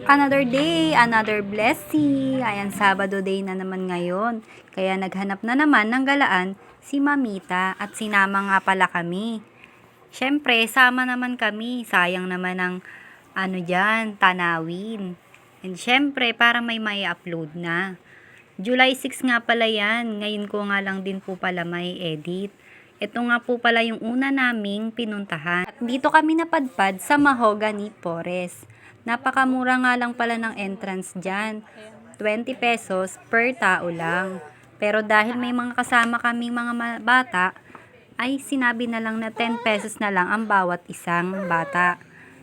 Another day, another blessing. Ayan, Sabado day na naman ngayon. Kaya naghanap na naman ng galaan si Mamita at sinama nga pala kami. Siyempre, sama naman kami. Sayang naman ang tanawin. And siyempre, para may upload na. July 6 nga pala yan. Ngayon ko nga lang din po pala may edit. Ito nga po pala yung una naming pinuntahan. At dito kami napadpad sa Mahogany Forest. Napakamura nga lang pala ng entrance dyan. 20 pesos per tao lang. Pero dahil may mga kasama kaming mga bata, ay sinabi na lang na 10 pesos na lang ang bawat isang bata.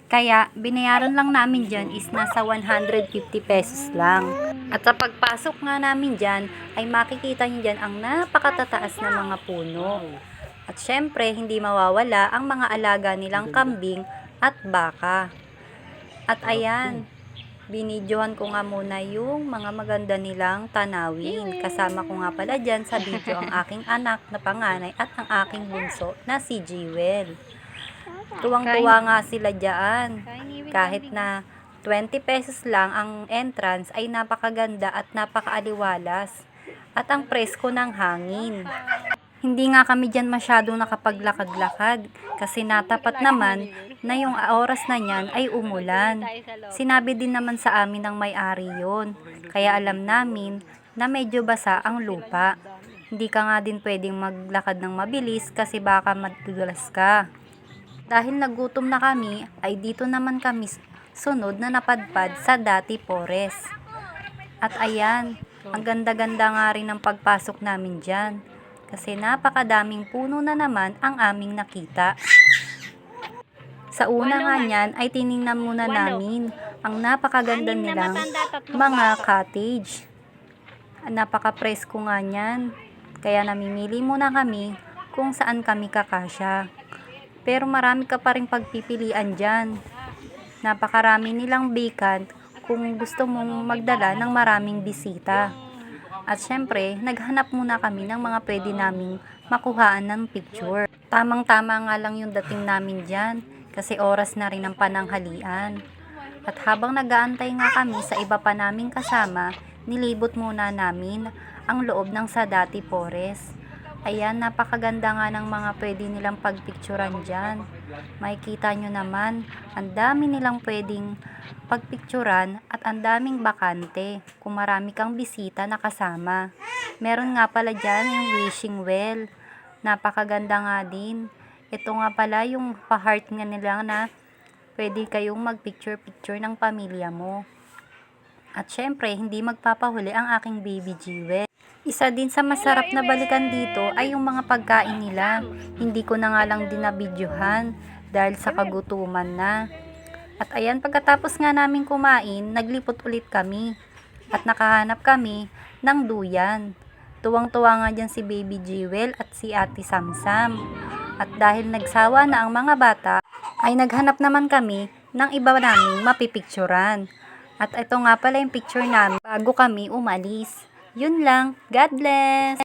Kaya binayaran lang namin dyan is nasa 150 pesos lang. At sa pagpasok nga namin dyan, ay makikita nyo dyan ang napakatataas na mga puno. At syempre, hindi mawawala ang mga alaga nilang kambing at baka. At ayan, binidyohan ko nga muna yung mga maganda nilang tanawin. Kasama ko nga pala dyan sa video ang aking anak na panganay at ang aking bunso na si Jewel. Tuwang-tuwa nga sila dyan. Kahit na 20 pesos lang ang entrance ay napakaganda at napakaaliwalas. At ang presko ng hangin. Hindi nga kami dyan masyadong nakapaglakad-lakad kasi natapat naman na yung oras na yan ay umulan. Sinabi din naman sa amin ng may-ari yon. Kaya alam namin na medyo basa ang lupa. Hindi ka nga din pwedeng maglakad ng mabilis kasi baka madulas ka. Dahil nagutom na kami ay dito naman kami sunod na napadpad sa Dati Forest. At ayan, ang ganda-ganda nga rin ng pagpasok namin dyan. Kasi napakadaming puno na naman ang aming nakita. Sa una nga niyan ay tiningnan muna namin ang napakaganda nilang mga cottage. Napaka-presko nga niyan. Kaya namimili muna kami kung saan kami kakasya. Pero marami ka pa rin pagpipilian dyan. Napakarami nilang vacant kung gusto mong magdala ng maraming bisita. At syempre, naghanap muna kami ng mga pwede naming makuhaan ng picture. Tamang-tama nga lang yung dating namin dyan kasi oras na rin ang pananghalian. At habang nag-aantay nga kami sa iba pa naming kasama, nilibot muna namin ang loob ng Dati Forest. Ayan, napakaganda nga ng mga pwede nilang pagpicturan dyan. Makikita nyo naman, ang dami nilang pwedeng pagpicturan at ang daming bakante kung marami kang bisita na kasama. Meron nga pala dyan yung wishing well. Napakaganda nga din. Ito nga pala yung pa-heart nga nila na pwede kayong mag-picture-picture ng pamilya mo. At syempre, hindi magpapahuli ang aking baby Jewel. Isa din sa masarap na balikan dito ay yung mga pagkain nila. Hindi ko na nga lang din nabidyohan dahil sa kagutuman na. At ayan, pagkatapos nga namin kumain, naglipot ulit kami. At nakahanap kami ng duyan. Tuwang-tuwa nga dyan si Baby Jewel at si Ate Samsam. At dahil nagsawa na ang mga bata, ay naghanap naman kami ng iba naming mapipicturan. At ito nga pala yung picture namin bago kami umalis. Yun lang. God bless!